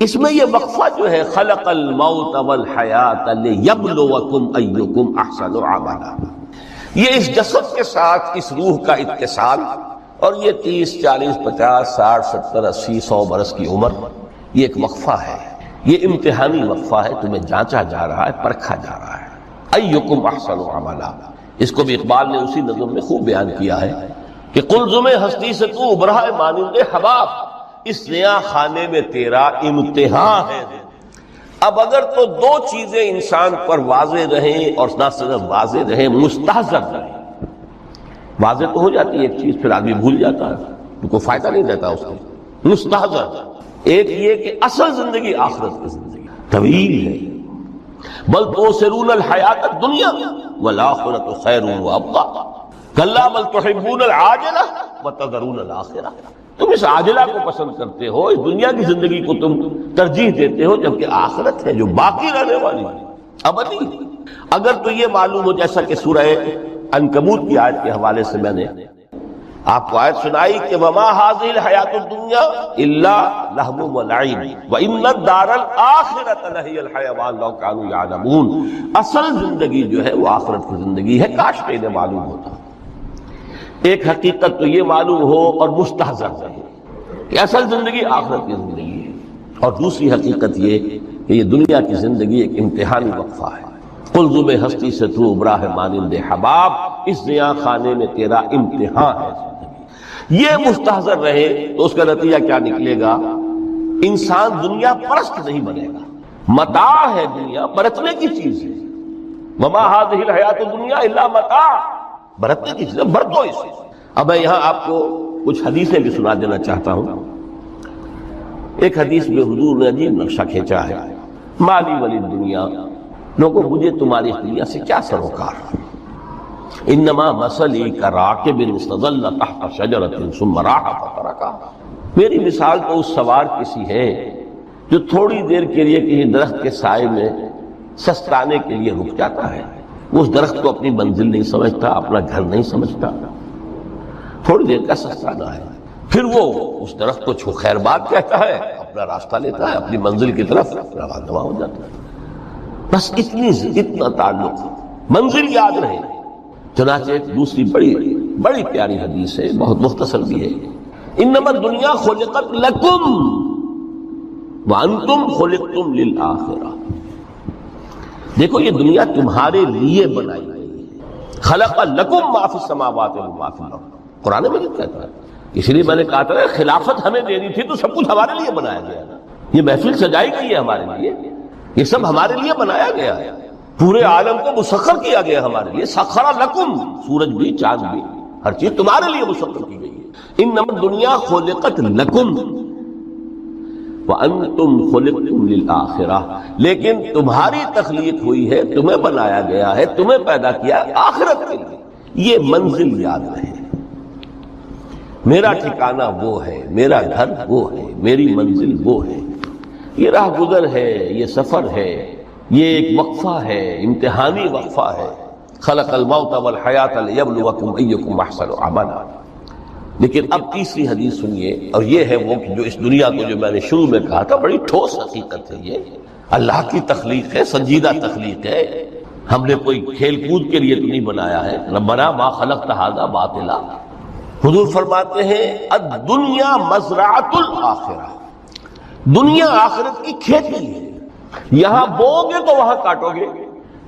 اس میں یہ وقفہ جو ہے خلق الموت والحیات لیبلوکم ایکم احسن عملا، یہ اس جسد کے ساتھ اس روح کا اتصال، اور یہ 30 40 50 60 70 80 100 برس کی عمر، یہ ایک وقفہ ہے، یہ امتحانی وقفہ ہے، تمہیں جانچا جا رہا ہے، پرکھا جا رہا ہے۔ ایکم احسن عملا، اس کو بھی اقبال نے اسی نظم میں خوب بیان کیا ہے کہ قلزم ہستی سے تو ابھرا ہے مانند حباب، اس نیا خانے میں تیرا امتحان ہے۔ اب اگر تو دو چیزیں انسان پر واضح رہیں، اور نہ صرف واضح رہیں، مستحضر رہیں، واضح تو ہو جاتی ہے ایک چیز، پھر آدمی بھول جاتا ہے تو کوئی فائدہ نہیں دیتا اس کو، مستحضر ایک یہ کہ اصل زندگی آخرت کی زندگی طویل ہے، بل تؤثرون الحیات الدنیا والآخرۃ خیر وابقیٰ کلا بل تحبون العاجلہ وتذرون الآخرہ، تم اس عاجلہ کو پسند کرتے ہو، اس دنیا کی زندگی کو تم ترجیح دیتے ہو، جبکہ آخرت ہے جو باقی رہنے والی ہے، ابدی۔ اگر تو یہ معلوم ہو، جیسا کہ سورہ عنکبوت کی آیت کے حوالے سے میں نے آپ کو آیت سنائی کہ وما هذه الحیات الدنیا الا لہو ولعب وان الدار الاخرۃ لہی الحیوان لو کانوا یعلمون، اصل زندگی جو ہے وہ آخرت کی زندگی ہے، کاش کہ انہیں معلوم ہوتا۔ ایک حقیقت تو یہ معلوم ہو اور مستحضر رہے کہ اصل زندگی آخرت کی زندگی ہے، اور دوسری حقیقت یہ کہ یہ دنیا کی زندگی ایک امتحانی وقفہ ہے۔ قلزم ہستی سے تو ابھرا ہے مانند حباب، اس نیا خانے میں تیرا امتحان ہے۔ یہ مستحضر رہے تو اس کا نتیجہ کیا نکلے گا؟ انسان دنیا پرست نہیں بنے گا، متاع ہے دنیا، برتنے کی چیز ہے۔ وما هذه الحیات الدنیا الا متاع، برتنے کی چیز ہے، برتو اسے۔ اب میں یہاں آپ کو کچھ حدیثیں بھی سنا دینا چاہتا ہوں۔ ایک حدیث میں حضور نے عجیب نقشہ کھینچا ہے، مالی ولی دنیا، لوگوں مجھے تمہاری دنیا سے کیا سروکار، انما مثلی کراکب استظل تحت شجرۃ ثم راح فترکها، میری مثال تو اس سوار کسی ہے جو تھوڑی دیر کے لیے کسی درخت کے سائے میں سستانے کے لیے رک جاتا ہے، وہ اس درخت کو اپنی منزل نہیں سمجھتا، اپنا گھر نہیں سمجھتا، تھوڑی دیر کا سستانا ہے، پھر وہ اس درخت کو چھو خیر بات کہتا ہے، اپنا راستہ لیتا ہے، اپنی منزل کی طرف روانہ ہو جاتا ہے۔ بس اتنا تعلق، منزل یاد رہے۔ چنانچہ ایک دوسری بڑی پیاری حدیث ہے، بہت مختصر بھی ہے، انما الدنیا خلقت لکم وانتم خلقتم للآخرہ، دیکھو یہ دنیا تمہارے لیے بنائی گئی ہے، خلق لکم ما فی السماوات وما فی الارض، قرآن مجید کہتا ہے، اس لیے میں نے کہا تھا خلافت ہمیں دینی تھی تو سب کچھ ہمارے لیے بنایا گیا ہے، یہ محفل سجائی گئی ہے ہمارے لیے، یہ سب ہمارے لیے بنایا گیا ہے، پورے عالم کو مسخر کیا گیا ہمارے لیے، سخر لکم، سورج بھی چاند بھی ہر چیز تمہارے لیے مسخر کی گئی ہے۔ انما الدنیا خلقت لکم وانتم خلقتم للآخرہ، لیکن تمہاری تخلیق ہوئی ہے، تمہیں بنایا گیا ہے، تمہیں پیدا کیا آخرت کے لیے۔ یہ منزل یاد رہے، میرا ٹھکانہ وہ ہے، میرا گھر وہ ہے، میری منزل وہ ہے، یہ راہ گزر ہے، یہ سفر ہے، یہ ایک وقفہ ہے، امتحانی وقفہ ہے۔ خلق الموت والحیات لیبلوکم ایکم احسن عملا۔ لیکن اب تیسری حدیث سنیے، اور یہ ہے وہ کہ جو اس دنیا کو، جو میں نے شروع میں کہا تھا، بڑی ٹھوس حقیقت ہے، یہ اللہ کی تخلیق ہے، سنجیدہ تخلیق ہے، ہم نے کوئی کھیل کود کے لیے تو نہیں بنایا ہے۔ ربنا ما خلقت ھذا باطلا، حضور فرماتے ہیں الدنیا مزرعۃ الآخرہ، دنیا آخرت کی کھیتی ہے، یہاں بوؤ گے تو وہاں کاٹو گے،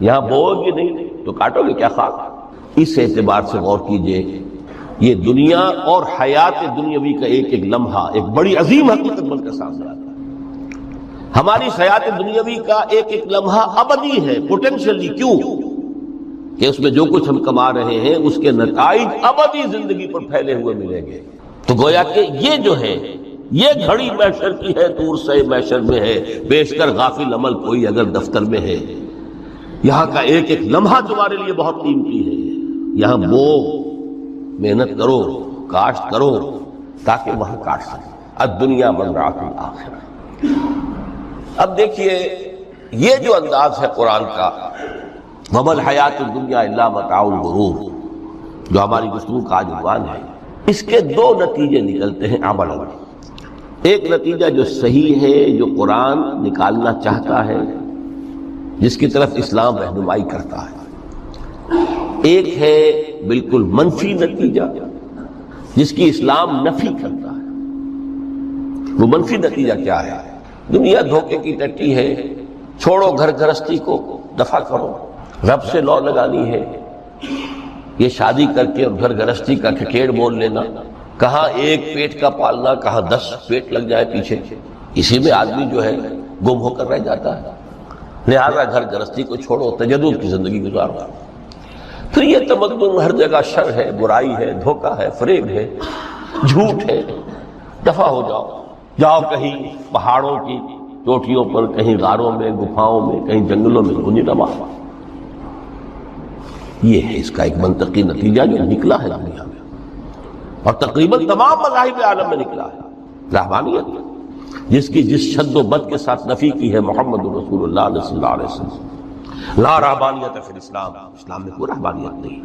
یہاں بوؤ گے نہیں تو کاٹو گے کیا خاک۔ اس اعتبار سے غور کیجئے، یہ دنیا اور حیات دنیاوی کا ایک ایک لمحہ ایک بڑی عظیم حقیقت بن کر سامنے آتا ہے۔ ہماری حیات دنیاوی کا ایک ایک لمحہ ابدی ہے، پوٹینشلی، کیوں کہ اس میں جو کچھ ہم کما رہے ہیں اس کے نتائج ابدی زندگی پر پھیلے ہوئے ملیں گے۔ تو گویا کہ یہ جو ہے، یہ گھڑی محشر کی ہے، دور سے محشر میں ہے، بیشتر غافل عمل کوئی اگر دفتر میں ہے، یہاں کا ایک ایک لمحہ تمہارے لیے بہت قیمتی ہے، یہاں بو، محنت کرو، کاشت کرو تاکہ وہاں کاٹ سکے۔ الدنیا مزرعۃ الآخرہ۔ اب دیکھیے یہ جو انداز ہے قرآن کا، وما الحیات الدنیا الا متاع الغرور، جو ہماری گفتگو کا عنوان ہے، اس کے دو نتیجے نکلتے ہیں عملاً۔ ایک نتیجہ جو صحیح ہے، جو قرآن نکالنا چاہتا ہے، جس کی طرف اسلام رہنمائی کرتا ہے، ایک ہے بالکل منفی نتیجہ جس کی اسلام نفی کرتا ہے۔ وہ منفی نتیجہ کیا ہے؟ دنیا دھوکے کی ٹٹی ہے، چھوڑو گھر گھرستی کو، دفع کرو، رب سے لو لگانی ہے۔ یہ شادی کر کے اور گھر گھرستی کا کھکیڑ بول لینا، کہاں ایک پیٹ کا پالنا، کہاں 10 پیٹ لگ جائے پیچھے، اسی میں آدمی جو ہے گم ہو کر رہ جاتا ہے۔ لہذا گھر گھرستی کو چھوڑو، تجدد کی زندگی گزارو۔ پھر یہ تمدن ہر جگہ شر ہے، برائی ہے، دھوکہ ہے، فریب ہے، جھوٹ ہے، دفع ہو جاؤ، جاؤ کہیں پہاڑوں کی چوٹیوں پر، کہیں غاروں میں، گفاؤں میں، کہیں جنگلوں میں گنی روا۔ یہ ہے اس کا ایک منطقی نتیجہ جو نکلا ہے دنیا میں، اور تقریباً تمام مذاہب عالم میں نکلا ہے۔ رحمانیت جس کی جس شد و بد کے ساتھ نفی کی ہے محمد رسول اللہ صلی اللہ علیہ وسلم، لا رحمانیت فی الاسلام، اسلام میں کوئی رحمانیت نہیں،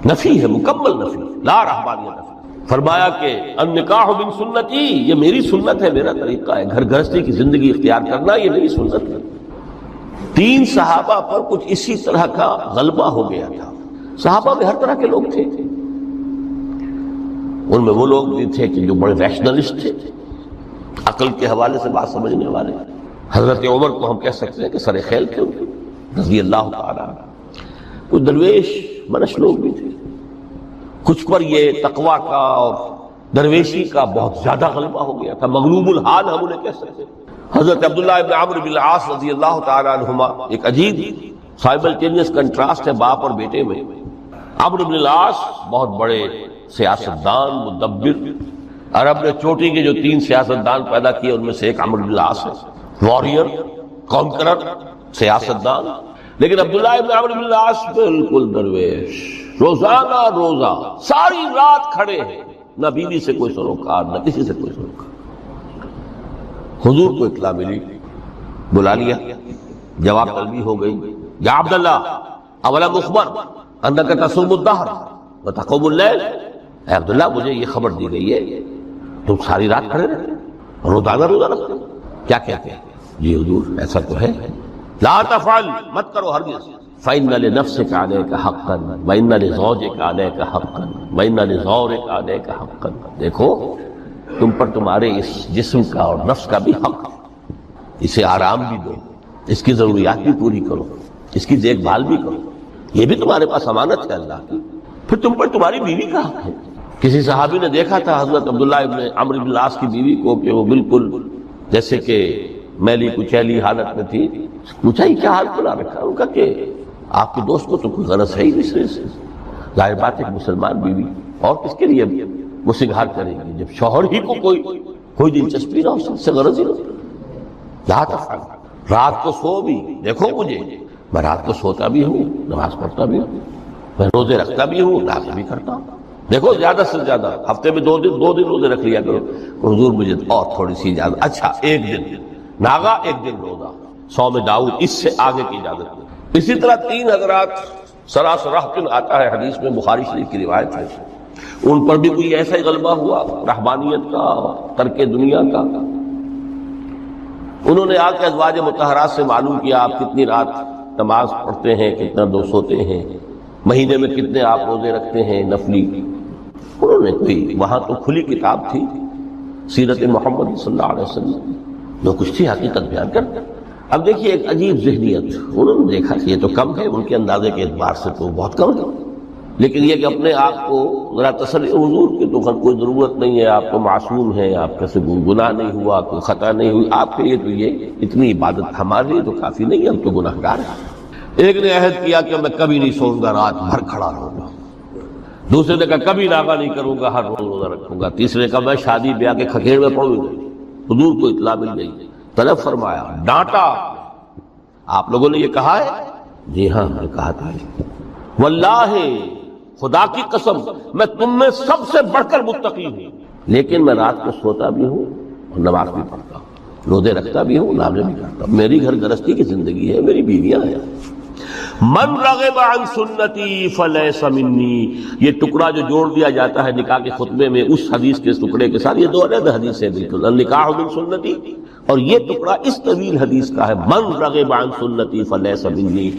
نفی ہے، مکمل نفی، لا رحمانیت فی۔ فرمایا کہ النکاح من سنتی، یہ میری سنت ہے، میرا طریقہ ہے، گھر گھرستی کی زندگی اختیار کرنا یہ میری سنت ہے۔ 3 صحابہ پر کچھ اسی طرح کا غلبہ ہو گیا تھا۔ صحابہ میں ہر طرح کے لوگ تھے، ان میں وہ لوگ بھی تھے کہ جو بڑے ریشنلسٹ تھے، عقل کے حوالے سے بات سمجھنے والے۔ حضرت عمر کو ہم کہہ سکتے ہیں کہ سر خیل تھے ان کے، رضی اللہ تعالیٰ۔ کچھ درویش منش لوگ بھی تھے، کچھ پر یہ تقویٰ کا اور درویشی کا بہت زیادہ غلبہ ہو گیا تھا، مغلوب الحال ہم انہیں کہہ سکتے ہیں۔ حضرت عبداللہ ابن عمرو بن العاص رضی اللہ تعالیٰ عنہما، ایک عجیب سائملٹینیس کنٹراسٹ ہے باپ اور بیٹے میں۔ عمرو بن العاص بہت بڑے سیاستدان، مدبر، عرب نے چوٹی کے جو 3 سیاستدان پیدا کیے ان میں سے ایک عمرو بن العاص ہے، واریر، کانکرر، سیاستدان۔ لیکن عبداللہ ابن عمرو بن العاص بالکل درویش، روزانہ روزہ ساری رات کھڑے ہیں، نہ بیوی سے کوئی سروکار، نہ کسی سے کوئی سروکار۔ حضور کو اطلاع ملی، بلا لیا، جواب طلبی ہو گئی، یا عبداللہ اولم اخبر انک تصوم الدہر وتقوم اللیل، اے عبداللہ مجھے یہ خبر دی گئی ہے تم ساری رات کھڑے رہتے ہو، روزانہ روزہ رکھتے ہو، کیا کہتے ہیں؟ جی حضور ایسا تو ہے۔ لا تفعل، مت کرو ہرگز، فإن لنفسك عليك حقا وإن لزوجك عليك حقا وإن لزورك عليك حقا۔ دیکھو تم پر تمہارے اس جسم کا اور نفس کا بھی حق، اسے آرام بھی دو، اس کی ضروریات بھی پوری کرو، اس کی دیکھ بھال بھی کرو، یہ بھی تمہارے پاس امانت ہے اللہ کی۔ پھر تم پر تمہاری بیوی کا حق ہے۔ کسی صحابی نے دیکھا تھا حضرت عبداللہ ابن عمرو بن العاص کی بیوی کو کہ وہ بالکل جیسے کہ میلی کچیلی حالت میں تھی، پوچھا یہ کیا حال کھلا رکھا؟ ان کا کہ آپ کے دوست کو تو کوئی غرض ہے ہی نہیں سے، ظاہر بات ہے کہ مسلمان بیوی اور کس کے لیے وہ سنگھار کرے گی جب شوہر ہی کو کوئی دلچسپی نہ ہو، سب سے غرض ہی نہ ہو۔ رات کو سو بھی، دیکھو مجھے میں رات کو سوتا بھی ہوں، نماز پڑھتا بھی ہوں، میں روزے رکھتا بھی ہوں، نافلے بھی کرتا ہوں، دیکھو زیادہ سے زیادہ ہفتے میں 2 دن روزے رکھ لیا کرو۔ حضور مجھے اور تھوڑی سی اجازت، اچھا 1 دن ناغا، 1 دن روزہ، صوم داؤد، اس سے آگے کی اجازت نہیں۔ اسی طرح 3 حضرات سراسراہ آتا ہے حدیث میں، بخاری شریف کی روایت ہے، ان پر بھی کوئی ایسا ہی غلبہ ہوا رحمانیت کا، ترک دنیا کا۔ انہوں نے آ کے ازواج مطہرات سے معلوم کیا آپ کتنی رات نماز پڑھتے ہیں، کتنا دو سوتے ہیں، مہینے میں کتنے آپ روزے رکھتے ہیں نفلی۔ انہوں نے کوئی وہاں تو کھلی کتاب تھی سیرت محمد صلی اللہ علیہ وسلم، جو کچھ تھی حقیقت بیان کر۔ اب دیکھیے ایک عجیب ذہنیت، انہوں نے دیکھا کہ یہ تو کم ہے، ان کے اندازے کے اعتبار سے تو بہت کم ہے، لیکن یہ کہ اپنے آپ کو ذرا تسلی، حضور کی تو کوئی ضرورت نہیں ہے، آپ تو معصوم ہیں، آپ کا سے گناہ نہیں ہوا، کوئی خطا نہیں ہوئی، آپ کے لیے تو یہ اتنی عبادت ہمارے لیے تو کافی نہیں ہے، ہم تو گناہ گار ہیں۔ ایک نے عہد کیا کہ میں کبھی نہیں سوؤں گا، رات بھر کھڑا رہوں گا۔ دوسرے نے کہا کبھی ناغا نہیں کروں گا، ہر روز روزہ رکھوں گا۔ تیسرے نے کہا میں شادی بیاہ کے کھکیڑ میں پڑوں گا۔ حضور کو اطلاع مل گئی، طلب فرمایا، ڈانٹا، آپ لوگوں نے یہ کہا ہے؟ جی ہاں میں کہا تھا۔ واللہ خدا کی قسم میں تم میں سب سے بڑھ کر متقی ہوں، لیکن میں رات کو سوتا بھی ہوں اور نماز بھی پڑھتا ہوں، روزے رکھتا بھی ہوں، نافلے بھی کرتا ہوں، میری گھر گرستی کی زندگی ہے، میری بیویاں ہیں۔ من رغب عن سنتی فلیس منی، یہ ٹکڑا جو جوڑ دیا جاتا ہے نکاح کے خطبے میں اس حدیث کے ٹکڑے کے ساتھ، یہ دو علیحدہ حدیث ہے بالکل، النکاح من سنتی، اور یہ ٹکڑا اس طویل حدیث کا ہے، من رغب عن سنتی فلیس منی،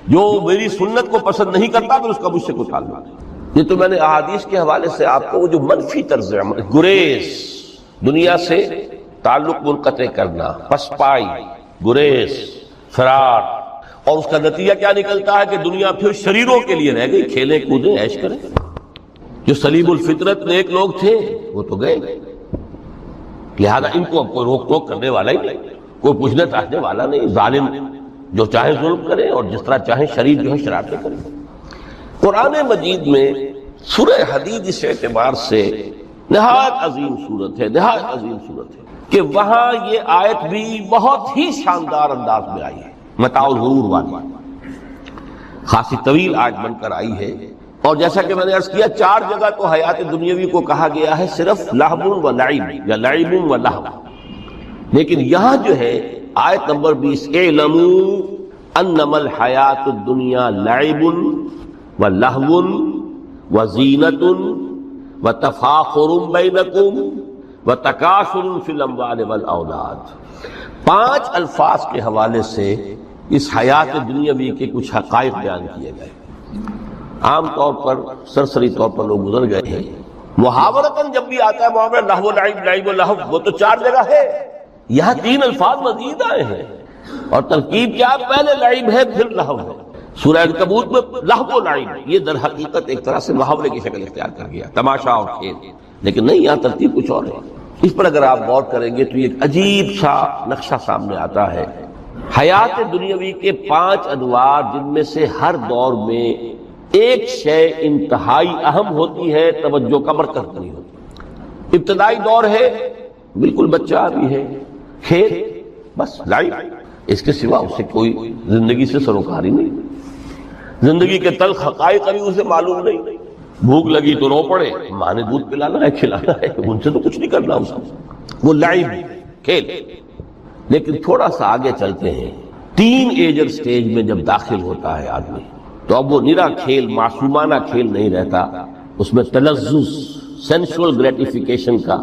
جو میری سنت کو پسند نہیں کرتا پھر اس کا مجھ سے کوئی تعلق نہیں۔ یہ تو میں نے احادیث کے حوالے سے آپ کو وہ جو منفی طرز عمل، گریز، دنیا سے تعلق منقطع کرنا، پسپائی، گریز، فرار، اور اس کا نتیجہ کیا نکلتا ہے کہ دنیا پھر شریروں کے لیے رہ گئی، کھیلیں کودیں عیش کریں۔ جو سلیم الفطرت نیک لوگ تھے وہ تو گئے، لہذا ان کو اب کوئی روک ٹوک کرنے والا ہی نہیں، کوئی پوچھنے تاچنے والا نہیں، ظالم جو چاہے ظلم کریں اور جس طرح چاہیں شریر جو ہے شرارتیں کریں۔ قرآن مجید میں سورہ حدید اس اعتبار سے نہایت عظیم صورت ہے، نہایت عظیم صورت ہے کہ وہاں یہ آیت بھی بہت ہی شاندار انداز میں آئی ہے، متاع الغرور والی، خاصی طویل آیت بن کر آئی ہے، اور جیسا کہ میں نے عرض کیا 4 جگہ تو حیات دنیاوی کو کہا گیا ہے صرف لہو و لعب یا لعب و لہو، لیکن یہاں جو ہے آیت نمبر 20 اعلموا انما الحیات الدنیا لعب و لہو و زینت و تفاخر بینکم و تکاثر فی الاموال والاولاد، 5 الفاظ کے حوالے سے اس حیات دنیاوی کے کچھ حقائق بیان کیے گئے۔ عام طور پر سرسری طور پر لوگ گزر گئے ہیں، محاورتاً جب بھی آتا ہے محاورہ لہو لعب، لعب و لہو، وہ تو 4 جگہ ہے، یہاں 3 الفاظ مزید آئے ہیں، اور ترکیب کیا پہلے لعب ہے پھر لہو ہے۔ سورہ عنکبوت میں لہو و لعب یہ در حقیقت ایک طرح سے محاورے کی شکل اختیار کر گیا، تماشا اور کھیل، لیکن نہیں، یہاں ترتیب کچھ اور ہے۔ اس پر اگر آپ غور کریں گے تو ایک عجیب سا نقشہ سامنے آتا ہے، حیات دنیاوی کے 5 ادوار، جن میں سے ہر دور میں ایک شے انتہائی اہم ہوتی ہے، توجہ کا مرکز نہیں ہوتی۔ ابتدائی دور ہے، بالکل بچہ بھی ہے، کھیل، بس لائف، اس کے سوا اسے کوئی زندگی سے سروکاری نہیں، زندگی کے تلخ حقائق ابھی اسے معلوم نہیں، بھوک لگی تو رو پڑے، ماں نے دودھ پلانا ہے، کھلانا ہے، ان سے تو کچھ نہیں کرنا اس کو، وہ لائف، کھیل۔ لیکن تھوڑا سا آگے چلتے ہیں، ٹین ایجر سٹیج میں جب داخل ہوتا ہے آدمی تو اب وہ نرا کھیل، معصومانہ کھیل نہیں رہتا، اس میں تلذذ، سینشول گریٹیفیکیشن کا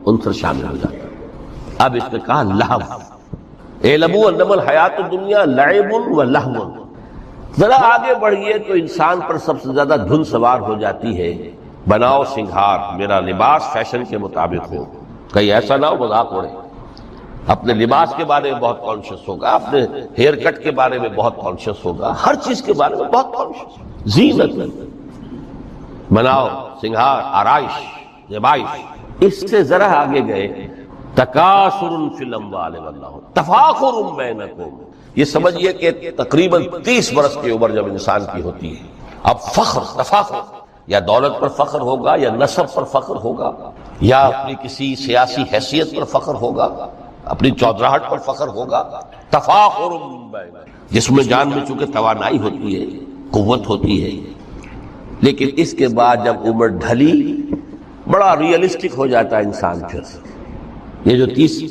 عنصر شامل ہو جاتا ہے۔ اب اس نے کہا لہو، اعلموا انما الحیات الدنیا لعب و لہو، ذرا آگے بڑھئے تو انسان پر سب سے زیادہ دھن سوار ہو جاتی ہے، بناؤ سنگھار، میرا لباس فیشن کے مطابق ہو، کہیں ایسا نہ ہو مذاق اڑے، اپنے لباس کے بارے میں بہت کانشیس ہوگا، اپنے ہیئر کٹ کے بارے میں بہت کانشیس ہوگا، ہر چیز کے بارے میں بہت کانشیس، زینت، بناؤ سنگھار، آرائش، زیبائش۔ اس سے ذرا آگے گئے، تکاثر فی الاموال واللہو، تفاخر بینکم، یہ سمجھئے کہ تقریباً 30 برس کی عمر جب انسان کی ہوتی ہے، اب فخر، تفاخر، یا دولت پر فخر ہوگا، یا نسب پر فخر ہوگا، یا اپنی کسی سیاسی حیثیت پر فخر ہوگا، اپنی چودراہٹ پر فخر ہوگا، تفاخر بینکم، جس میں جان میں چونکہ توانائی ہوتی ہے، قوت ہوتی ہے، لیکن اس کے بعد جب عمر ڈھلی بڑا ریئلسٹک ہو جاتا ہے انسان۔ پھر یہ جو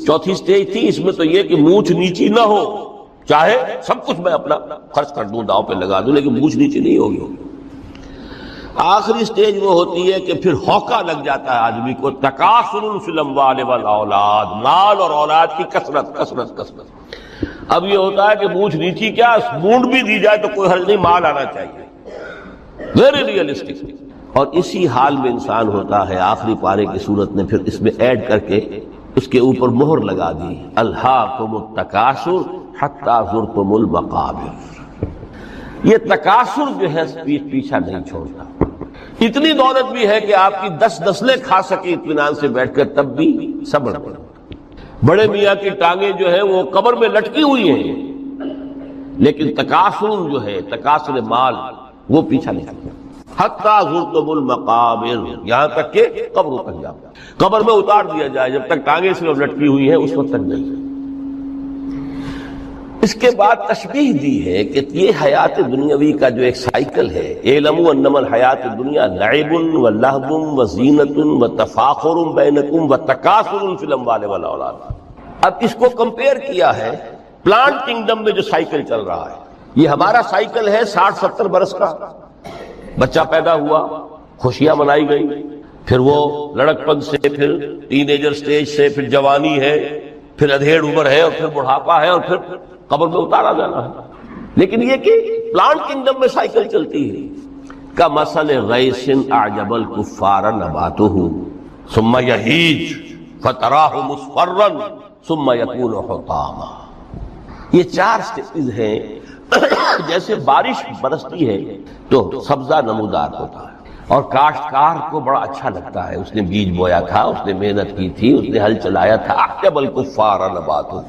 4تھی سٹیج تھی، اس میں تو یہ کہ مونچھ نیچی نہ ہو، چاہے سب کچھ میں اپنا خرچ کر دوں، داؤ پہ لگا دوں، لیکن مونچھ نیچی نہیں ہوگی۔ آخری سٹیج وہ ہوتی ہے کہ پھر ہوکا لگ جاتا ہے آدمی کو، تکاثر فی الاموال والاولاد، مال اور اولاد کی کثرت کثرت کثرت۔ اب یہ ہوتا ہے کہ مونچھ نیچی کیا، مونڈ بھی دی جائے تو کوئی حرج نہیں، مال آنا چاہیے، ویری ریئلسٹک۔ اور اسی حال میں انسان ہوتا ہے، آخری پارے کی صورت نے پھر اس میں ایڈ کر کے اس کے اوپر مہر لگا دی، الہاکم التکاثر حتی زرتم المقابر۔ یہ تکاثر جو ہے پیچھا نہیں چھوڑتا، اتنی دولت بھی ہے کہ آپ کی 10 نسلیں کھا سکے اطمینان سے بیٹھ کر، تب بھی صبر کرو۔ بڑے میاں کی ٹانگیں جو ہے وہ قبر میں لٹکی ہوئی ہیں، لیکن تکاثر جو ہے، تکاثر مال، وہ پیچھا نہیں چھوڑتا، حتی زرتم المقابر، یہاں تک کہ قبر تک جاؤ، قبر میں اتار دیا جائے، جب تک ٹانگیں صرف لٹکی ہوئی ہیں اس وقت تک نہیں۔ اس کے بعد تشبیہ دی ہے کہ یہ حیات دنیاوی کا جو ایک سائیکل ہے، اعلموا انما الحیات الدنیا لعب و لہو و زینت و تفاخر بینکم و تکاثر فی الاموال والاولاد۔ اب اس کو کمپیئر کیا ہے پلانٹ کنگڈم میں جو سائیکل چل رہا ہے، یہ ہمارا سائیکل ہے 60-70 برس کا. بچہ پیدا ہوا، خوشیاں منائی گئی، پھر وہ لڑکپن سے، پھر ٹین ایجر سٹیج سے، پھر جوانی ہے، پھر ادھیڑ عمر ہے، اور پھر بڑھاپا ہے، اور پھر قبر میں اتارا جانا ہے. لیکن یہ کہ پلانٹ کنگڈم میں سائیکل چلتی ہے. کمثل غیث اعجب الکفار نباتہ ثم یہیج فتراہ مصفرا ثم یکون حطاما. یہ 4 سٹیجز ہیں. جیسے بارش برستی ہے تو سبزہ نمودار ہوتا ہے، اور کاشتکار کو بڑا اچھا لگتا ہے، اس نے بیج بویا تھا، اس نے محنت کی تھی، اس نے ہل چلایا تھا. اعجب الکفار نباتہ،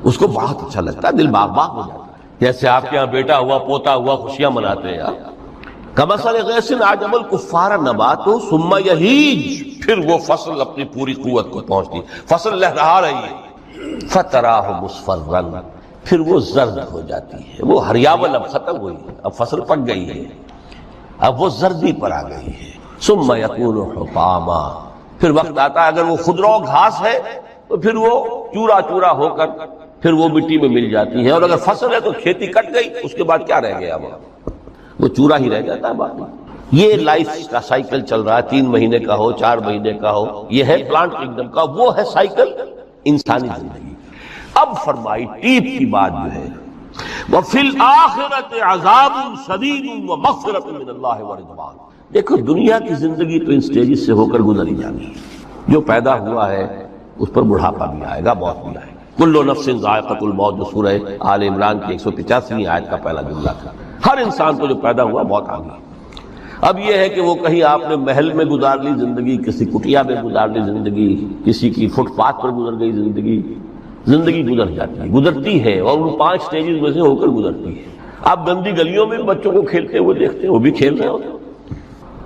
اس کو بہت اچھا لگتا ہے، دل باغ باغ ہو جاتا ہے. جیسے آپ کے یہاں بیٹا ہوا، پوتا ہوا، خوشیاں مناتے ہیں آپ. کمثل غیث اعجب الکفار نباتہ ثم یہیج، پھر وہ فصل اپنی پوری قوت کو پہنچتی، فصل لہرا رہی ہے. فتراہ مصفرا، پھر وہ زرد ہو جاتی ہے. وہ ہریاول اب ختم ہوئی ہے، اب فصل پک گئی ہے، اب وہ زردی پر آ گئی ہے. ثم یکون حطاما، پھر وقت آتا ہے اگر وہ خضرو گھاس ہے تو پھر وہ چورا چورا ہو کر پھر وہ مٹی میں مل جاتی ہے. اور اگر فصل ہے تو کھیتی کٹ گئی، اس کے بعد کیا رہ گیا؟ وہ چورا ہی رہ جاتا ہے باقی. یہ لائف کا سائیکل چل رہا ہے، 3 مہینے کا ہو، 4 مہینے کا ہو. یہ ہے پلانٹ کنگڈم کا، وہ ہے سائیکل انسانی زندگی. اب فرمائی ٹیپ کی بات جو ہے، وَفِي الْآخِرَةِ عَذَابٌ شَدِيدٌ وَمَغْفِرَةٌ مِّنَ اللَّهِ وَرِضْوَانٌ. دیکھو دنیا کی زندگی تو ان سٹیجز سے ہو کر گزری جانی ہے. جو پیدا ہوا ہے اس پر بڑھاپا بھی آئے گا، موت بھی آئے گا. کل نفس ذائقۃ الموت، جو سورہ آل عمران کی 185ویں آیت کا پہلا جملہ تھا. ہر انسان کو جو پیدا ہوا موت آ گئی. اب یہ ہے کہ وہ کہیں آپ نے محل میں گزار لی زندگی، کسی کٹیا میں گزار لی زندگی، کسی کی فٹ پاتھ پر گزر گئی زندگی. زندگی گزر جاتی ہے، گزرتی ہے، اور ان 5 سٹیجز میں سے ہو کر گزرتی ہے. آپ گندی گلیوں میں بچوں کو کھیلتے ہوئے دیکھتے ہیں، وہ بھی کھیل رہے ہوتے ہیں.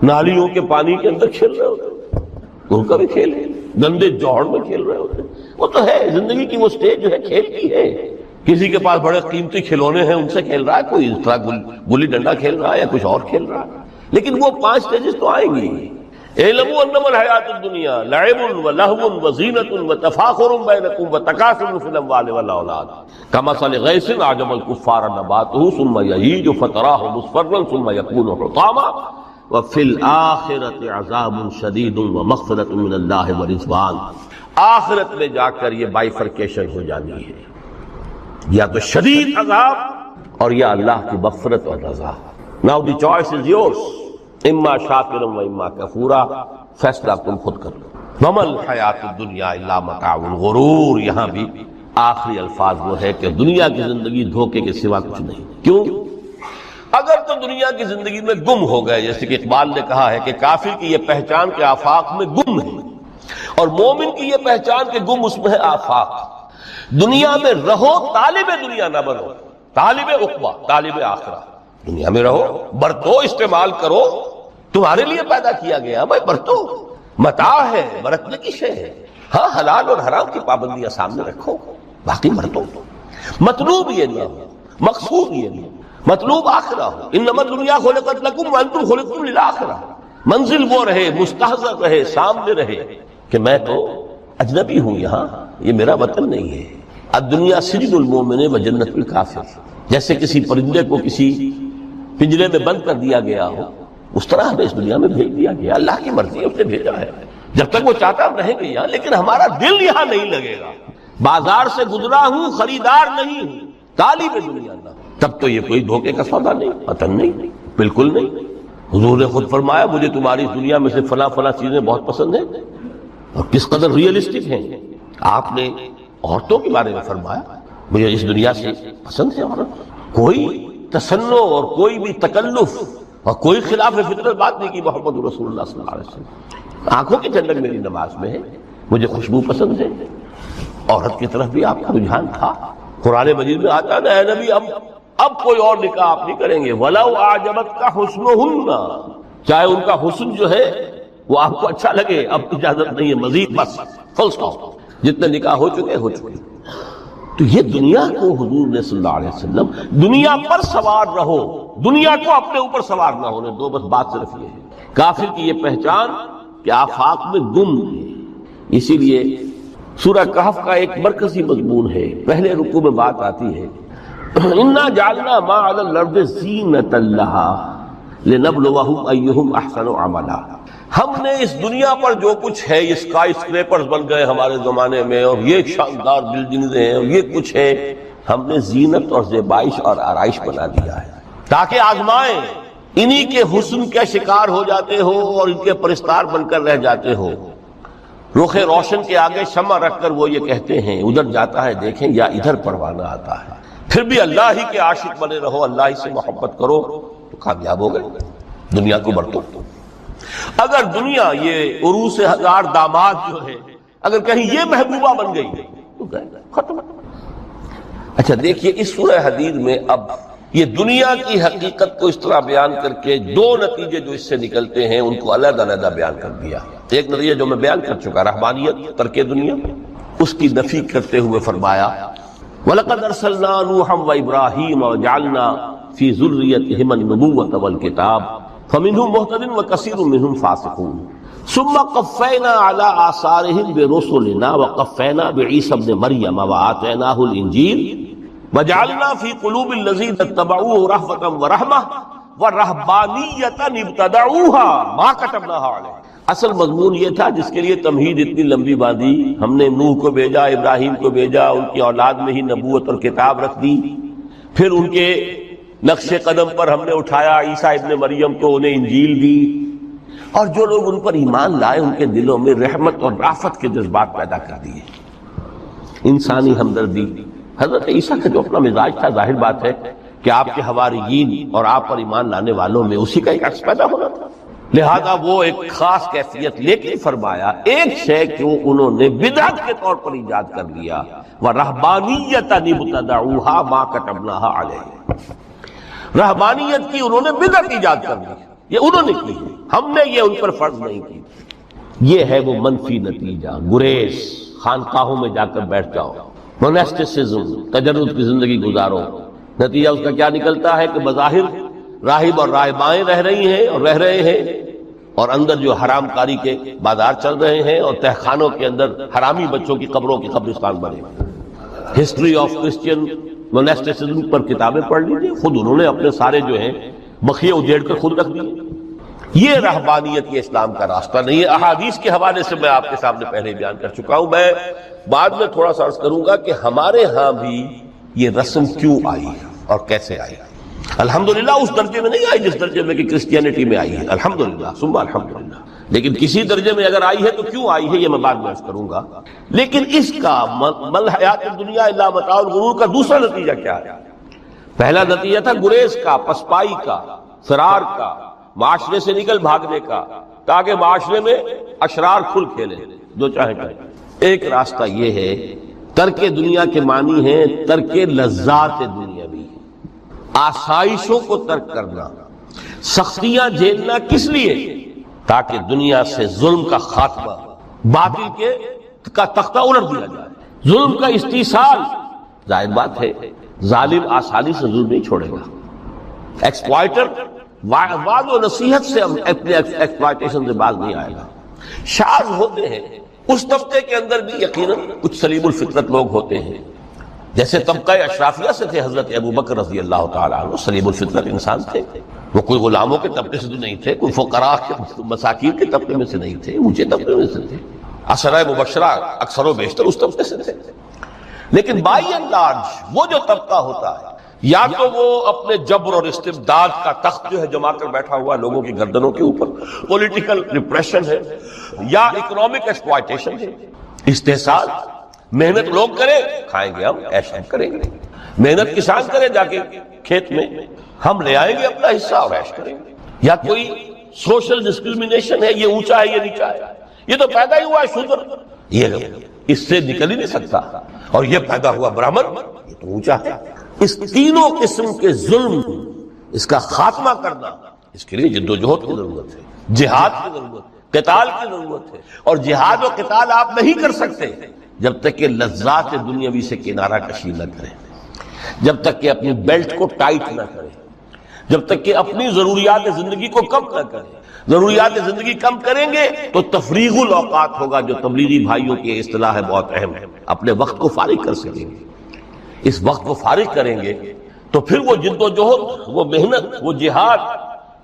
نالیوں کے پانی کے اندر کھیل رہے ہوتے ہیں، ان کا بھی کھیل ہے. گندے جوہڑ میں کھیل رہے ہوتے ہیں. وہ تو ہے زندگی کی وہ سٹیج جو ہے کھیل کی ہے. کسی کے پاس بڑے قیمتی کھلونے ہیں، ان سے کھیل رہا ہے، کوئی اس طرح گلی ڈنڈا کھیل رہا ہے یا کچھ اور کھیل رہا ہے. لیکن وہ 5 سٹیجز تو آئیں گی. اعلموا انما الحیات الدنیا لعب ولہو وزینۃ وتفاخر بینکم وتکاثر فی الاموال والاولاد کمثل غیث اعجب الکفار نباتہ ثم یہیج فتراہ مصفرا ثم یکون حطاما وفی الآخرۃ عذاب شدید ومغفرۃ من اللہ ورضوان. آخرت میں جا کر یہ بائیفرکیشن ہو جانی ہے، یا تو شدید عذاب اور یا اللہ کی مغفرت اور رضا. Now the choice is yours. اما شاکرا و اما کفورا، فیصلہ تم خود کر لو. وما الحیات الدنیا الا متاع الغرور. یہاں بھی آخری الفاظ وہ ہے کہ دنیا کی زندگی دھوکے کے سوا کچھ نہیں. کیوں؟ اگر تو دنیا کی زندگی میں گم ہو گئے، جیسے کہ اقبال نے کہا ہے کہ کافر کی یہ پہچان کے آفاق میں گم ہے، اور مومن کی یہ پہچان کے گم اس میں ہے آفاق. دنیا میں رہو، طالب دنیا نہ بنو، طالب عقبہ، طالب آخرہ. دنیا میں رہو، برتو، استعمال کرو، تمہارے لیے پیدا کیا گیا. بھائی برتو، متاع ہے، برتنے کی شے ہے. ہاں حلال اور حرام کی پابندیاں سامنے رکھو، باقی برتو. مطلوب یہ نہیں ہو، مقصود یہ نہیں، مطلوب آخرہ ہو. انما الدنیا خلقت لکم وانتم خلقتم للآخرہ. منزل وہ رہے، مستحضر رہے، سامنے رہے کہ میں تو اجنبی ہوں، یہاں یہ میرا وطن نہیں ہے. الدنیا سجن المومن و جنت الکافر. جیسے کسی پرندے کو کسی پنجرے میں بند کر دیا گیا ہو، اس طرح ہمیں اس دنیا میں بھیج دیا گیا. اللہ کی مرضی اس نے بھیجا ہے. جب تک وہ چاہتا ہم رہیں گے یہاں، لیکن ہمارا دل یہاں نہیں لگے گا. بازار سے گزرا ہوں، خریدار نہیں ہوں، طالب دنیا نہ. تب تو یہ کوئی دھوکے کا سودا نہیں، وطن نہیں، بالکل نہیں. حضور نے خود فرمایا مجھے تمہاری اس دنیا میں سے فلاں فلاں چیزیں بہت پسند ہیں. اور کس قدر ریئلسٹک ہیں. آپ نے عورتوں کے بارے میں فرمایا مجھے اس دنیا سے پسند ہے عورت. کوئی تصنع اور کوئی بھی تکلف اور کوئی خلاف فطرت بات نہیں کی محمد رسول اللہ صلی اللہ علیہ وسلم. آنکھوں کی ٹھنڈک میری نماز میں ہے، مجھے خوشبو پسند ہے. عورت کی طرف بھی آپ کا رجحان تھا. قرآن مجید میں آتا ہے نا، اے نبی اب کوئی اور نکاح آپ نہیں کریں گے. وَلَوْ أَعْجَبَتْكَ حُسْنُهُنَّ، چاہے ان کا حسن جو ہے وہ آپ کو اچھا لگے، اب اجازت نہیں ہے مزید، بس فل سٹاپ. جتنے نکاح ہو چکے ہو چکے. تو یہ دنیا کو حضور نے صلی اللہ علیہ وسلم دنیا پر سوار رہو، دنیا کو اپنے اوپر سوار نہ ہونے دو. بس بات صرف یہ ہے. کافر کی یہ پہچان کہ آفاق میں گم ہے. اسی لیے سورہ کہف کا ایک مرکزی مضمون ہے. پہلے رکوع میں بات آتی ہے انا جعلنا ما علی الارض زینۃ لها لنبلوہم ایہم احسن عملا، ہم نے اس دنیا پر جو کچھ ہے، یہ اسکائی اسکریپرز بن گئے ہمارے زمانے میں، اور یہ شاندار بلڈنگز ہیں، اور یہ کچھ ہے، ہم نے زینت اور زیبائش اور آرائش بنا دیا ہے تاکہ آزمائیں، انہی کے حسن کے شکار ہو جاتے ہو اور ان کے پرستار بن کر رہ جاتے ہو۔ رخ روشن کے آگے شمع رکھ کر وہ یہ کہتے ہیں ادھر جاتا ہے دیکھیں یا ادھر پروانہ آتا ہے، پھر بھی اللہ ہی کے عاشق بنے رہو، اللہ ہی سے محبت کرو تو کامیاب ہو گئے، دنیا کو برتو۔ اگر دنیا یہ عروس ہزار داماد جو ہے اگر کہیں یہ محبوبہ بن گئی تو گئے ختم۔ اچھا دیکھیے اس سورہ حدید میں اب یہ دنیا کی حقیقت کو اس طرح بیان کر کے دو نتیجے جو اس سے نکلتے ہیں ان کو علیحدہ علیحدہ بیان کر دیا۔ ایک نتیجہ جو میں بیان کر چکا رہبانیت، ترک دنیا، اس کی نفی کرتے ہوئے فرمایا وَلَقَدْ أَرْسَلْنَا نُوحًا وَإِبْرَاهِيمَ وَجَعَلْنَا فِي ذُرِّيَّتِهِمَا النُّبُوَّةَ وَالْكِتَابَ فَمِنْهُمْ مُهْتَدٍ وَكَثِيرٌ مِّنْهُمْ فَاسِقُونَ ثُمَّ قَفَّيْنَا عَلَىٰ آثَارِهِمْ بِرُسُلِنَا وَقَفَّيْنَا بِعِيسَى ابْنِ مَرْيَمَ وَآتَيْنَاهُ الْإِنجِيلَ وَجَعَلْنَا فِي قُلُوبِ الَّذِينَ اتَّبَعُوهُ رَأْفَةً وَرَحْمَةً وَرَهْبَانِيَّةً ابْتَدَعُوهَا مَا كَتَبْنَاهَا عَلَيْهِمْ۔ اصل مضمون یہ تھا جس کے لیے تمہید اتنی لمبی باندھی، ہم نے نوح کو بھیجا، ابراہیم کو بھیجا، ان کی اولاد میں ہی نبوت اور کتاب رکھ دی، پھر ان کے نقش قدم پر ہم نے اٹھایا عیسیٰ ابن مریم کو، انہیں انجیل دی، اور جو لوگ ان پر ایمان لائے ان کے دلوں میں رحمت اور رافت کے جذبات پیدا کر دیے، انسانی ہمدردی۔ حضرت عیسیٰ کا جو اپنا مزاج تھا، ظاہر بات ہے کہ آپ کے حواریین اور آپ پر ایمان لانے والوں میں اسی کا ایک عکس پیدا ہونا تھا، لہذا وہ ایک خاص کیفیت لے کے فرمایا ایک شے کو انہوں نے بدعت کے طور پر ایجاد کر لیا، وَرَهْبَانِيَّةً ابْتَدَعُوهَا مَا كَتَبْنَاهَا عَلَيْهِمْ، رہبانیت کی انہوں نے بدعت ایجاد کر لی، یہ انہوں نے کی، ہم نے یہ ان پر فرض نہیں کی۔ یہ ہے وہ منفی نتیجہ، گریز، خانقاہوں میں جا کر بیٹھ جاؤ، موناسٹسزم، تجرد کی زندگی گزارو، نتیجہ اس کا کیا نکلتا ہے کہ بظاہر راہب اور راہبائیں رہ رہی ہیں اور رہ رہے ہیں، اور اندر جو حرام کاری کے بازار چل رہے ہیں، اور تہخانوں کے اندر حرامی بچوں کی قبروں کے قبرستان بنے۔ ہسٹری آف کرسچین موناسٹسزم پر کتابیں پڑھ لیجیے، خود انہوں نے اپنے سارے جو ہیں بخیے اجیڑ کر خود رکھ دیے۔ یہ رہبانیت، یہ اسلام کا راستہ نہیں ہے۔ احادیث کے حوالے سے میں آپ کے سامنے پہلے بیان کر چکا ہوں، میں بعد میں تھوڑا سا عرض کروں گا کہ ہمارے ہاں بھی یہ رسم کیوں آئی اور کیسے آئی۔ الحمدللہ اس درجے میں نہیں آئی جس درجے میں کہ کرسچینٹی میں آئی ہے، الحمدللہ ثم الحمدللہ، لیکن کسی درجے میں اگر آئی ہے تو کیوں آئی ہے یہ میں بعد میں عرض کروں گا۔ لیکن اس کا مل حیات الدنیا الا متاع الغرور کا دوسرا نتیجہ کیا ہے؟ پہلا نتیجہ تھا گریز کا، پسپائی کا، فرار کا، معاشرے سے نکل بھاگنے کا، تاکہ معاشرے میں اشرار کھل کھیلے جو چاہے کریں۔ ایک راستہ یہ ہے، ترک دنیا کے معنی ہیں ترک لذات دنیاوی، آسائشوں کو ترک کرنا، سختیاں جھیلنا، کس لیے؟ تاکہ دنیا سے ظلم کا خاتمہ، باطل کا تختہ الٹ دیا جائے، ظلم کا استیصال۔ ظاہر بات ہے ظالم آسانی سے ظلم نہیں چھوڑے گا، ایکسپلائٹر وعد و نصیحت سے اپنے ایکسپلائٹیشن سے باز نہیں آئے گا۔ شاذ ہوتے ہیں اس طبقے کے اندر بھی یقیناً کچھ سلیم الفطرت لوگ ہوتے ہیں، جیسے طبقہ اشرافیہ سے تھے حضرت ابو بکر رضی اللہ تعالیٰ عنہ، سلیم الفطرت انسان تھے، وہ کوئی غلاموں کے طبقے سے تو نہیں تھے، کوئی فقراء مساکین کے طبقے میں سے نہیں تھے، اونچے طبقے میں سے تھے، عشرہ مبشرہ اکثر و بیشتر اس طبقے سے تھے۔ لیکن بائی اینڈ لارج وہ جو طبقہ ہوتا ہے، یا تو وہ اپنے جبر اور استبداد کا تخت جو ہے جما کر بیٹھا ہوا لوگوں کی گردنوں کے اوپر، پولیٹیکل ریپریشن ہے، یا اکنامک ایکسپلائٹیشن ہے، استحصال۔ محنت لوگ کریں، کھائیں گے ہم، عیش ہم کریں گے، محنت کسان کرے جا کے کھیت میں، ہم لے آئیں گے اپنا حصہ اور عیش کریں گے۔ یا کوئی سوشل ڈسکریمنیشن ہے، یہ اونچا ہے یہ نیچا ہے، یہ تو پیدا ہی ہوا ہے شودر، یہ اس سے نکل ہی نہیں سکتا، اور یہ پیدا ہوا برہمن، یہ تو اونچا ہے۔ اس تینوں قسم کے ظلم، اس کا خاتمہ کرنا، اس کے لیے جد و جہد کی ضرورت ہے، جہاد کی ضرورت ہے، قتال کی ضرورت ہے، اور جہاد و قتال آپ نہیں کر سکتے جب تک کہ لذات دنیاوی سے کنارہ کشی نہ کریں، جب تک کہ اپنی بیلٹ کو ٹائٹ نہ کریں، جب تک کہ اپنی ضروریات زندگی کو کم نہ کریں۔ ضروریات زندگی کم کریں گے تو تفریغ الاوقات ہوگا، جو تبلیغی بھائیوں کی اصطلاح ہے، بہت اہم ہے، اپنے وقت کو فارغ کر سکیں گے۔ اس وقت کو فارغ کریں گے تو پھر وہ جد و جہد، وہ محنت، وہ جہاد،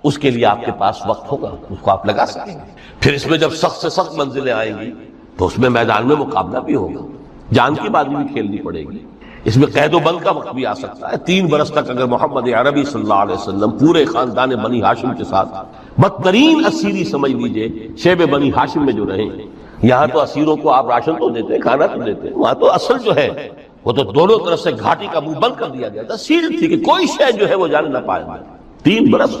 اس کے لیے آپ کے پاس وقت ہوگا، اس کو آپ لگا سکیں گے۔ پھر اس میں جب سخت سے سخت منزلیں آئیں گی تو اس میں میدان میں مقابلہ بھی ہوگا، جان کی بازی بھی کھیلنی پڑے گی، اس میں قید و بند کا وقت بھی آ سکتا ہے۔ 3 برس تک اگر محمد عربی صلی اللہ علیہ وسلم پورے خاندان بنی ہاشم کے ساتھ بدترین اسیری سمجھ لیجئے شیب بنی ہاشم میں جو رہے، یہاں تو اسیروں کو آپ راشن تو دیتے ہیں، کھانا تو دیتے ہیں، وہاں تو اصل جو ہے وہ تو دونوں طرف سے گھاٹی کا منہ بند کر دیا گیا تھا، سیل تھی کہ کوئی شے جو ہے وہ جان نہ پائے۔ 3 برس،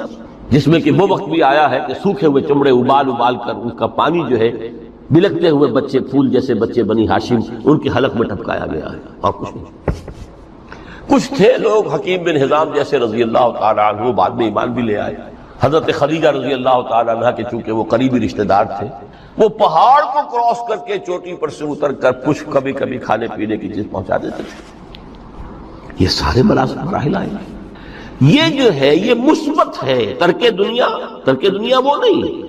جس میں کہ وہ وقت بھی آیا ہے کہ سوکھے ہوئے چمڑے ابال کر ان کا پانی جو ہے بلکتے ہوئے بچے، پھول جیسے بچے بنی ہاشم، ان کے حلق میں ٹپکایا گیا ہے، اور کچھ نہیں۔ کچھ تھے لوگ حکیم بن حزام جیسے رضی اللہ تعالیٰ عنہ، بعد میں ایمان بھی لے آئے۔ حضرت خدیجہ رضی اللہ تعالیٰ عنہ کے چونکہ وہ قریبی رشتہ دار تھے، وہ پہاڑ کو کراس کر کے چوٹی پر سے اتر کر کچھ کبھی کبھی کھانے پینے کی چیز پہنچا دیتے تھے۔ یہ سارے مراحل آئے، یہ جو ہے یہ مثبت ہے۔ ترک دنیا وہ نہیں،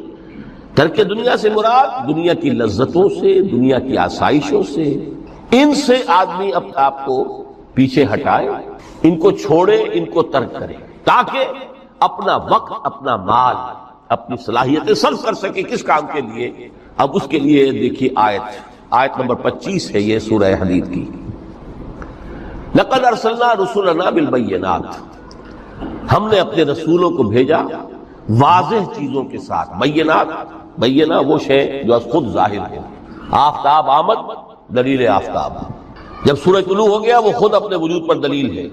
ترک دنیا سے مراد دنیا کی لذتوں سے، دنیا کی آسائشوں سے، ان سے آدمی اپنے آپ کو پیچھے ہٹائے، ان کو چھوڑے، ان کو ترک کرے، تاکہ اپنا وقت، اپنا مال، اپنی صلاحیتیں صرف کر سکے۔ کس کام کے لیے؟ اب اس کے لیے دیکھیے آیت نمبر 25 ہے یہ سورہ حدید کی۔ لقد ارسلنا رسلنا بالبینات، ہم نے اپنے رسولوں کو بھیجا واضح چیزوں کے ساتھ۔ بینہ وہ شے جو از خود ظاہر ہے۔ آفتاب آمد، دلیل آفتاب، جب سورج طلوع ہو گیا وہ خود اپنے وجود پر دلیل ہے،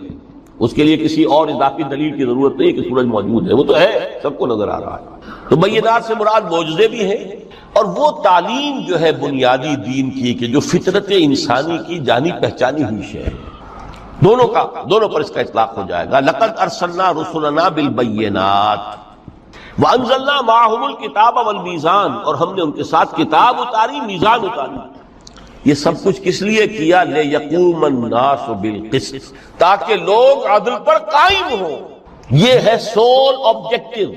اس کے لیے کسی اور اضافی دلیل کی ضرورت نہیں کہ سورج موجود ہے، وہ تو ہے، سب کو نظر آ رہا ہے۔ تو بینات سے مراد معجزے بھی ہیں، اور وہ تعلیم جو ہے بنیادی دین کی کہ جو فطرت انسانی کی جانی پہچانی ہوئی شے ہے، دونوں پر اس کا اطلاق ہو جائے گا۔ لقد ارسلنا رسلنا بالبینات وانزلنا معهم الکتاب والمیزان، اور ہم نے ان کے ساتھ کتاب اتاری، میزان اتاری۔ یہ سب کچھ کس لیے کیا؟ لِيَقُومَ النَّاسُ بِالْقِسْطِ، تاکہ لوگ عدل پر قائم ہوں۔ یہ ہے سول آبجیکٹو،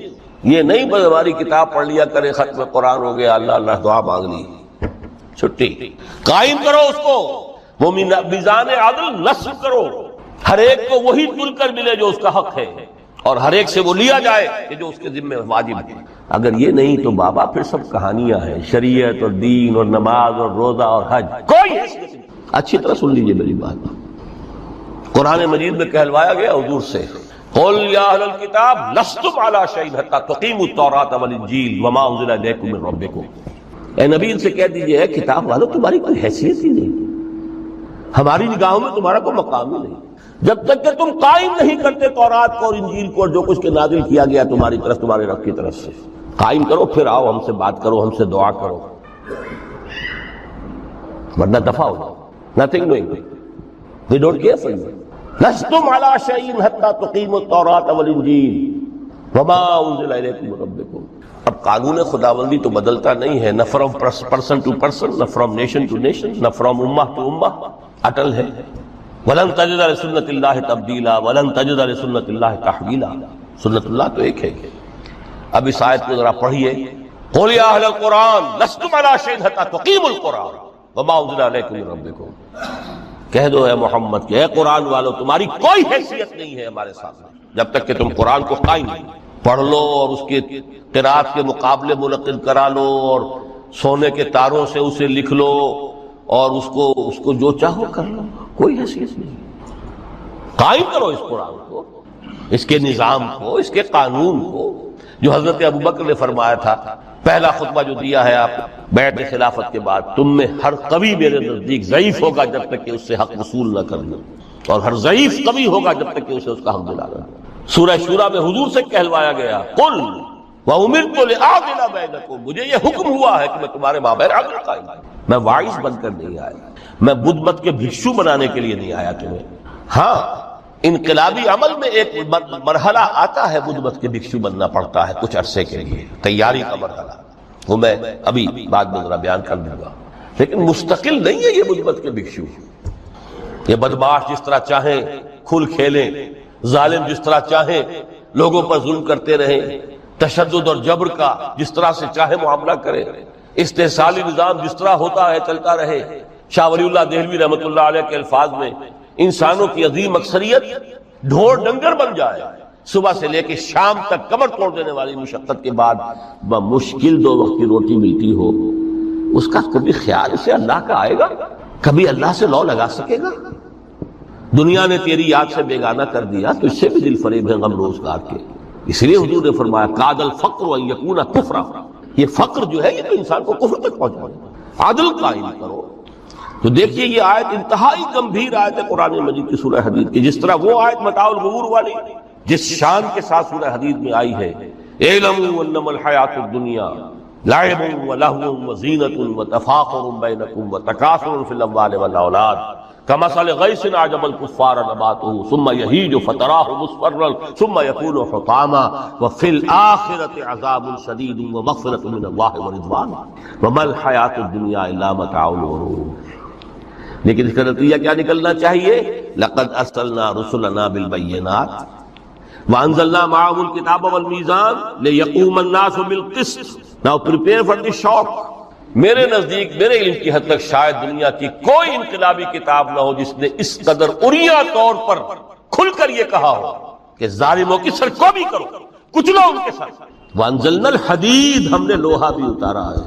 یہ نہیں بس ہماری کتاب پڑھ لیا کرے، ختم قرآن ہو گیا، اللہ اللہ دعا مانگ لی، چھٹی۔ قائم کرو اس کو، وہ میزان عدل نصب کرو، ہر ایک کو وہی تل کر ملے جو اس کا حق ہے، اور ہر ایک سے وہ لیا جائے کہ جو اس کے ذمہ واجب ہے۔ اگر یہ نہیں تو بابا پھر سب کہانیاں ہیں، شریعت اور دین اور نماز اور روزہ اور حج، کوئی حیثیت نہیں۔ اچھی طرح سن لیجئے میری بات، قرآن مجید میں کہلوایا گیا حضور سے، قل یا اہل الکتاب لستم علی شیء حتی تقیموا التوراۃ والانجیل وما انزل الیکم من ربکم۔ اے نبی ان سے کہہ دیجئے، کتاب والوں تمہاری کوئی حیثیت ہی نہیں، ہماری نگاہوں میں تمہارا کوئی مقام ہی نہیں، جب تک کہ تم قائم نہیں کرتے تورات کو اور انجیل کو اور جو کچھ کے نازل کیا گیا تمہاری طرف، تمہارے رب کی طرف سے۔ قائم کرو، پھر آؤ ہم سے بات کرو، ہم سے دعا کرو، ورنہ دفع ہو جاؤ۔ Nothing doing. They don't care for you. لستم علی شیء حتی تقیموا التوراۃ والانجیل وما انزل الیکم من ربکم۔ اب قانون خداوندی تو بدلتا نہیں ہے، نہ فرام پرسن ٹو پرسن، نہ فرام نیشن ٹو نیشن، نہ فرام امہ ٹو امہ، اٹل ہے۔ وَلَن تَجِدَ لِسُنَّتِ اللَّهِ تَبْدِيلًا وَلَن تَجِدَ لِسُنَّتِ اللَّهِ تَحْوِيلًا۔ سنت اللہ تو ایک ہے۔ اب اس آیت کو ذرا پڑھیے، قُلْ يَا أَهْلَ الْقُرْآنِ لَسْتُمْ عَلَىٰ شَيْءٍ حَتَّىٰ تُقِيمُوا الْقُرْآنَ وَمَا أُنزِلَ إِلَيْكُم مِّن رَّبِّكُمْ۔ کہہ دو اے محمد کہ اے قرآن والو تمہاری کوئی حیثیت نہیں ہے ہمارے سامنے جب تک کہ تم قرآن کو قائم نہیں پڑھ لو اور اس کے قرات کے مقابلے منعقد کرا لو اور سونے کے تاروں سے اسے لکھ لو اور اس کو جو چاہو کر لو، کوئی حیثیت نہیں۔ قائم کرو اس قرآن کو، اس کے نظام کو، اس کے قانون کو، جو حضرت ابوبکر نے فرمایا تھا، پہلا خطبہ جو دیا ہے آپ بیعت خلافت کے بعد، تم میں ہر قوی میرے نزدیک ضعیف ہوگا جب تک کہ اس سے حق وصول نہ کر لو، اور ہر ضعیف قوی ہوگا جب تک کہ اسے اس کا حق دلا نہ۔ سورہ شورى میں حضور سے کہلوایا گیا، قل وَأُمِرْتُ لِأَعْدِلَ بَيْنَكُمْ، مجھے یہ حکم ہوا ہے کہ میں تمہارے مابین عدل قائم کروں۔ میں واعظ بن کر نہیں آیا، میں بدھ مت کے بھکشو بنانے کے لیے نہیں آیا تمہیں۔ ہاں انقلابی عمل میں ایک مرحلہ آتا ہے، بدھ مت کے بھکشو بننا پڑتا ہے کچھ عرصے کے لیے، تیاری کا مرحلہ، وہ میں ابھی بعد میں ذرا بیان کر دوں گا، لیکن مستقل نہیں ہے یہ بدھ مت کے بھکشو۔ یہ بدمعاش جس طرح چاہیں کھل کھیلیں، ظالم جس طرح چاہیں لوگوں پر ظلم کرتے رہیں، تشدد اور جبر کا جس طرح سے چاہے معاملہ کرے، استحصالی نظام جس طرح ہوتا ہے چلتا رہے۔ شاہ ولی اللہ دہلوی رحمۃ اللہ علیہ کے الفاظ میں، انسانوں کی عظیم اکثریت ڈھور ڈنگر بن جائے، صبح سے لے کے شام تک کمر توڑ دینے والی مشقت کے بعد بمشکل 2 وقت کی روٹی ملتی ہو، اس کا کبھی خیال اسے اللہ کا آئے گا؟ کبھی اللہ سے لو لگا سکے گا؟ دنیا نے تیری یاد سے بیگانہ کر دیا تو اس سے بھی دل فریب ہے غم روزگار کے۔ اس لیے حضور نے فرمایا کاد الفقر ان یکون کفرا، یہ فقر جو ہے یہ تو انسان کو کفر تک پہنچانا۔ عدل قائم کرو۔ تو دیکھیے یہ آیت انتہائی گمبھیر آیت ہے قرآن مجید کی سورہ حدید کی، جس طرح وہ آیت متاع الغرور والی جس شان کے ساتھ سورہ حدید میں آئی ہے، اعلموا انما الحیات الدنیا لعب ولہو وزینۃ وتفاخر بینکم وتکاثر فی الاموال والاولاد کمثل غیث اعجب الکفار نباتہ ثم یہیج فتراہ مصفرا ثم یکون حطاما وفی الآخرۃ عذاب شدید ومغفرۃ من اللہ ورضوان وما الحیات الدنیا الا متاع الغرور۔ لیکن اس کا نتیجہ کیا نکلنا چاہیے؟ لقد ارسلنا رسلنا بالبینات وانزلنا معهم الکتاب والمیزان لیقوم الناس بالقسط۔ Now prepare for the shock۔ میرے نزدیک میرے علم کی حد تک شاید دنیا کی کوئی انقلابی کتاب نہ ہو جس نے اس قدر عریاں طور پر کھل کر یہ کہا ہو کہ ظالموں کی سرکوبی کرو، کچلو ان کے ساتھ۔ وانزلنا الحدید، ہم نے لوہا بھی اتارا ہے۔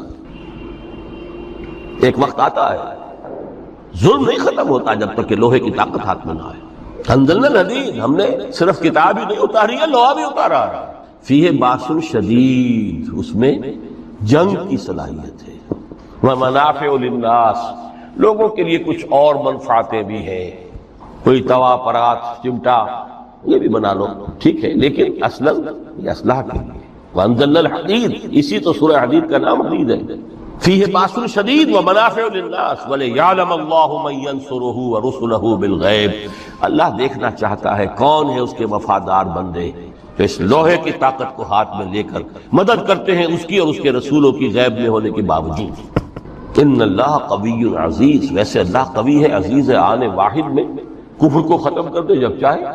ایک وقت آتا ہے ظلم نہیں ختم ہوتا جب تک کہ لوہے کی طاقت ہاتھ میں نہ آئے۔ انزلنا الحدید، ہم نے صرف کتاب ہی نہیں اتاری ہے، لوہا بھی اتارا ہے۔ فیہ باس شدید، اس میں جنگ کی صلاحیت ہے۔ ومنافع للناس، لوگوں کے لیے کچھ اور منفعتیں بھی ہیں، کوئی توا پرات چمٹا یہ بھی بنا لو، ٹھیک ہے، لیکن اصلا یہ اسلحہ کے لیے۔ وانزلنا الحدید، اسی تو سورہ حدید کا نام حدید ہے۔ فیہ باس شدید ومنافع للناس ولیعلم اللہ من ینصرہ ورسلہ بالغیب۔ اللہ دیکھنا چاہتا ہے کون ہے اس کے وفادار بندے تو اس لوہے کی طاقت کو ہاتھ میں لے کر مدد کرتے ہیں اس کی اور اس کے رسولوں کی غیب میں ہونے کے باوجود۔ ان اللہ قوی عزیز، ویسے اللہ قوی ہے، عزیز ہے، آنے واحد میں کفر کو ختم کر دے جب چاہے،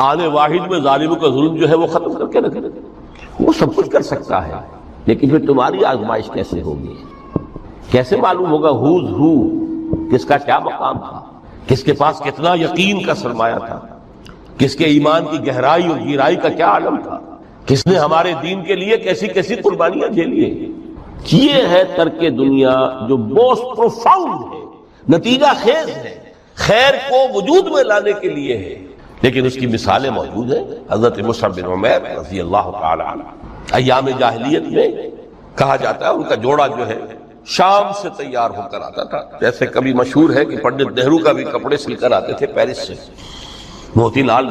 آنے واحد میں ظالموں کا ظلم جو ہے وہ ختم کر کے رکھے، وہ سب کچھ کر سکتا ہے۔ لیکن پھر تمہاری آزمائش کیسے ہوگی؟ کیسے معلوم ہوگا ہوز ہو، کس کا کیا مقام تھا، کس کے پاس کتنا یقین کا سرمایہ تھا، کس کے ایمان کی گہرائی اور گہرائی کا کیا عالم تھا، کس نے ہمارے دین کے لیے کیسی کیسی قربانیاں جھیلی ہیں۔ یہ ہے ترک دنیا جو موسٹ پروفاؤنڈ ہے، نتیجہ خیز ہے، خیر کو وجود میں لانے کے لیے ہے، لیکن اس کی مثالیں موجود ہیں۔ حضرت مصعب بن عمیر رضی اللہ تعالی عنہ، ایام جاہلیت میں کہا جاتا ہے ان کا جوڑا جو ہے شام سے تیار ہو کر آتا تھا، جیسے کبھی مشہور ہے کہ پنڈت نہرو کا بھی کپڑے سل کر آتے تھے پیرس سے، موتی لال